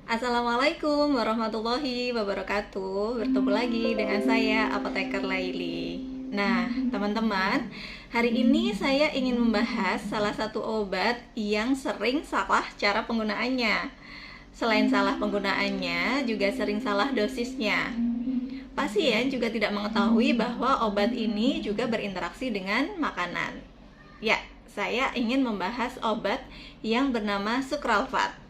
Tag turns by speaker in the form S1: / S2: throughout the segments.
S1: Assalamualaikum warahmatullahi wabarakatuh. Bertemu lagi dengan saya, Apoteker Laili. Nah, teman-teman, hari ini saya ingin membahas salah satu obat yang sering salah cara penggunaannya. Selain salah penggunaannya, juga sering salah dosisnya. Pasien juga tidak mengetahui bahwa obat ini juga berinteraksi dengan makanan. Ya, saya ingin membahas obat yang bernama Sucralfate.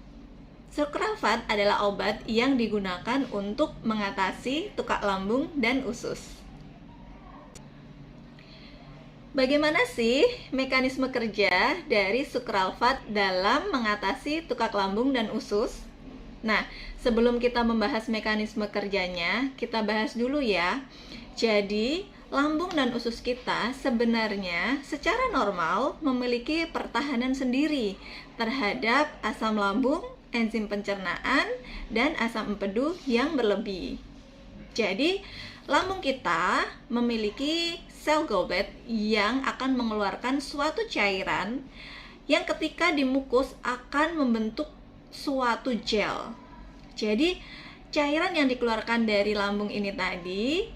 S1: Sucralfate adalah obat yang digunakan untuk mengatasi tukak lambung dan usus. Bagaimana sih mekanisme kerja dari Sucralfate dalam mengatasi tukak lambung dan usus? Nah, sebelum kita membahas mekanisme kerjanya, kita bahas dulu ya. Jadi, lambung dan usus kita sebenarnya secara normal memiliki pertahanan sendiri terhadap asam lambung, enzim pencernaan, dan asam empedu yang berlebih. Jadi, lambung kita memiliki sel gallbladder yang akan mengeluarkan suatu cairan yang ketika di mukus akan membentuk suatu gel. Jadi, cairan yang dikeluarkan dari lambung ini tadi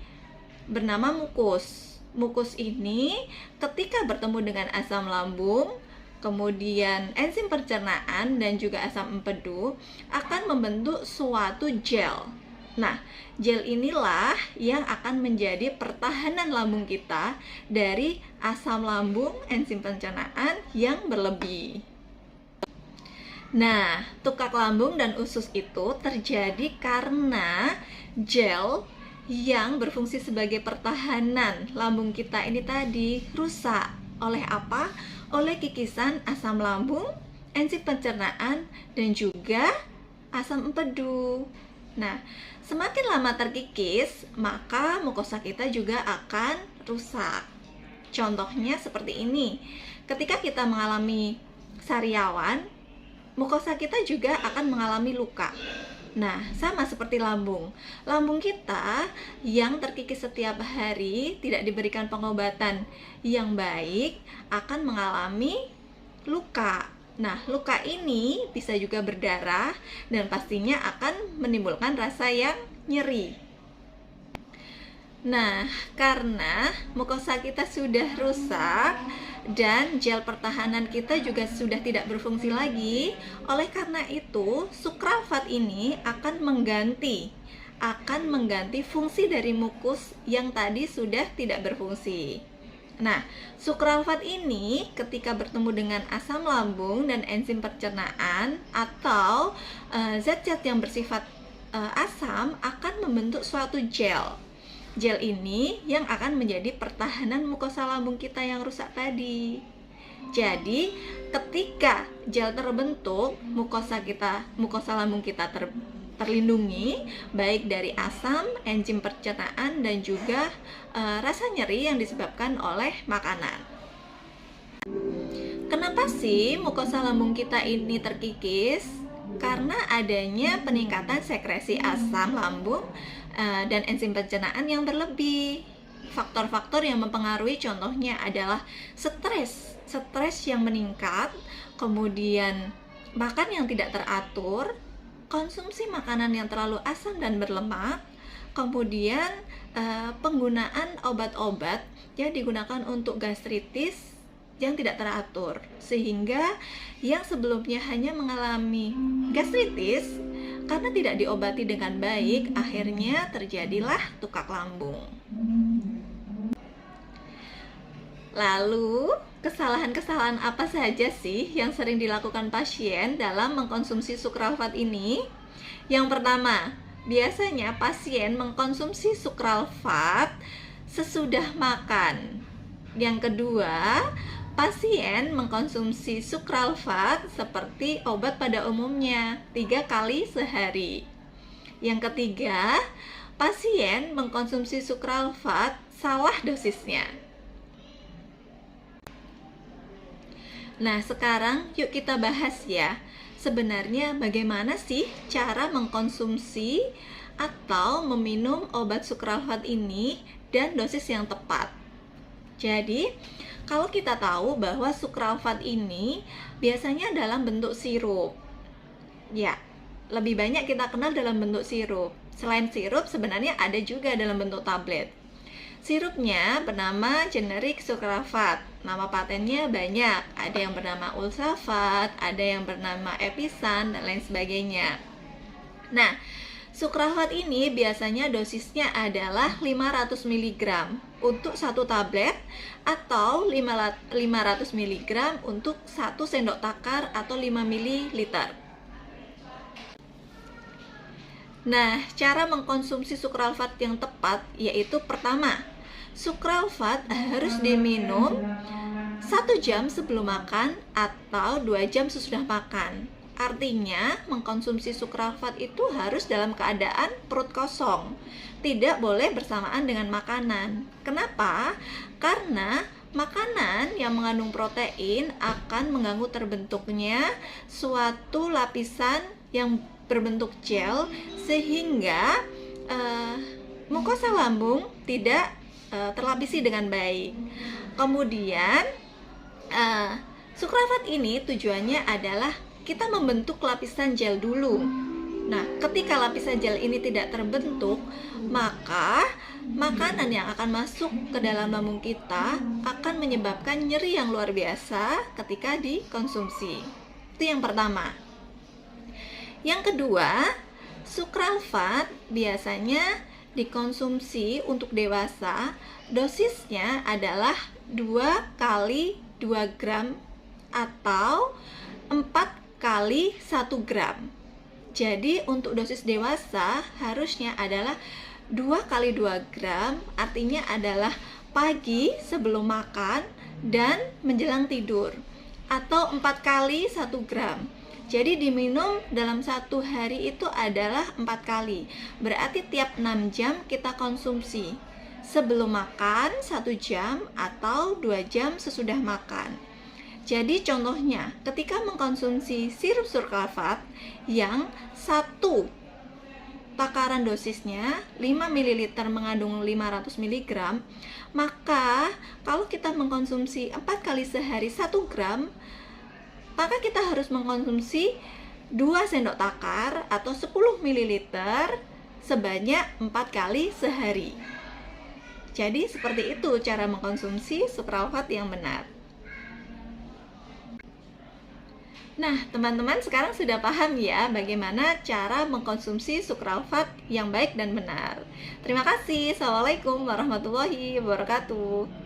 S1: bernama mukus. Mukus ini ketika bertemu dengan asam lambung, kemudian enzim pencernaan dan juga asam empedu akan membentuk suatu gel. Nah, gel inilah yang akan menjadi pertahanan lambung kita dari asam lambung, enzim pencernaan yang berlebih. Nah, tukak lambung dan usus itu terjadi karena gel yang berfungsi sebagai pertahanan lambung kita ini tadi rusak. Oleh apa? Oleh kikisan asam lambung, enzim pencernaan, dan juga asam empedu. Nah, semakin lama terkikis, maka mukosa kita juga akan rusak. Contohnya seperti ini. Ketika kita mengalami sariawan, mukosa kita juga akan mengalami luka. Nah, sama seperti lambung. Lambung kita yang terkikis setiap hari tidak diberikan pengobatan yang baik akan mengalami luka. Nah, luka ini bisa juga berdarah dan pastinya akan menimbulkan rasa yang nyeri. Nah, karena mukosa kita sudah rusak dan gel pertahanan kita juga sudah tidak berfungsi lagi, oleh karena itu Sucralfate ini akan mengganti fungsi dari mukus yang tadi sudah tidak berfungsi. Nah, Sucralfate ini ketika bertemu dengan asam lambung dan enzim pencernaan atau zat-zat yang bersifat asam akan membentuk suatu gel. Gel ini yang akan menjadi pertahanan mukosa lambung kita yang rusak tadi. Jadi, ketika gel terbentuk, mukosa lambung kita terlindungi baik dari asam, enzim pencernaan, dan juga rasa nyeri yang disebabkan oleh makanan. Kenapa sih mukosa lambung kita ini terkikis? Karena adanya peningkatan sekresi asam lambung dan enzim pencernaan yang berlebih. Faktor-faktor yang mempengaruhi contohnya adalah stres yang meningkat, kemudian makan yang tidak teratur, konsumsi makanan yang terlalu asam dan berlemak, kemudian penggunaan obat-obat yang digunakan untuk gastritis yang tidak teratur, sehingga yang sebelumnya hanya mengalami gastritis karena tidak diobati dengan baik, akhirnya terjadilah tukak lambung. Lalu, kesalahan-kesalahan apa saja sih yang sering dilakukan pasien dalam mengkonsumsi Sucralfate ini? Yang pertama, biasanya pasien mengkonsumsi Sucralfate sesudah makan. Yang kedua, pasien mengkonsumsi Sucralfate seperti obat pada umumnya 3 kali sehari. Yang ketiga, pasien mengkonsumsi Sucralfate salah dosisnya. Nah, sekarang yuk kita bahas ya. Sebenarnya bagaimana sih cara mengkonsumsi atau meminum obat Sucralfate ini dan dosis yang tepat? Jadi, kalau kita tahu bahwa Sucralfate ini biasanya dalam bentuk sirup. Ya, lebih banyak kita kenal dalam bentuk sirup. Selain sirup, sebenarnya ada juga dalam bentuk tablet. Sirupnya bernama generik sukralfat. Nama patennya banyak. Ada yang bernama Ulsafat, ada yang bernama Episan, dan lain sebagainya. Nah, sukralfat ini biasanya dosisnya adalah 500 mg untuk satu tablet atau 500 mg untuk 1 sendok takar atau 5 ml. Nah, cara mengkonsumsi sukralfat yang tepat yaitu pertama, sukralfat harus diminum 1 jam sebelum makan atau 2 jam sesudah makan. Artinya, mengkonsumsi sukralfat itu harus dalam keadaan perut kosong, tidak boleh bersamaan dengan makanan. Kenapa? Karena makanan yang mengandung protein akan mengganggu terbentuknya suatu lapisan yang berbentuk gel sehingga mukosa lambung tidak terlapisi dengan baik. Kemudian sukralfat ini tujuannya adalah kita membentuk lapisan gel dulu. Nah, ketika lapisan gel ini tidak terbentuk, maka makanan yang akan masuk ke dalam lambung kita akan menyebabkan nyeri yang luar biasa ketika dikonsumsi. Itu yang pertama. Yang kedua, sukralfat biasanya dikonsumsi untuk dewasa, dosisnya adalah 2 kali 2 gram atau 4 kali 1 gram. Jadi untuk dosis dewasa harusnya adalah 2 kali 2 gram, artinya adalah pagi sebelum makan dan menjelang tidur, atau 4 kali 1 gram. Jadi diminum dalam 1 hari itu adalah 4 kali. Berarti tiap 6 jam kita konsumsi. Sebelum makan 1 jam atau 2 jam sesudah makan. Jadi contohnya, ketika mengkonsumsi sirup sukralfat yang 1 takaran dosisnya 5 ml mengandung 500 mg, maka kalau kita mengkonsumsi 4 kali sehari 1 gram, maka kita harus mengkonsumsi 2 sendok takar atau 10 ml sebanyak 4 kali sehari. Jadi seperti itu cara mengkonsumsi sukralfat yang benar. Nah, teman-teman sekarang sudah paham ya bagaimana cara mengkonsumsi sukralfat yang baik dan benar. Terima kasih. Assalamualaikum warahmatullahi wabarakatuh.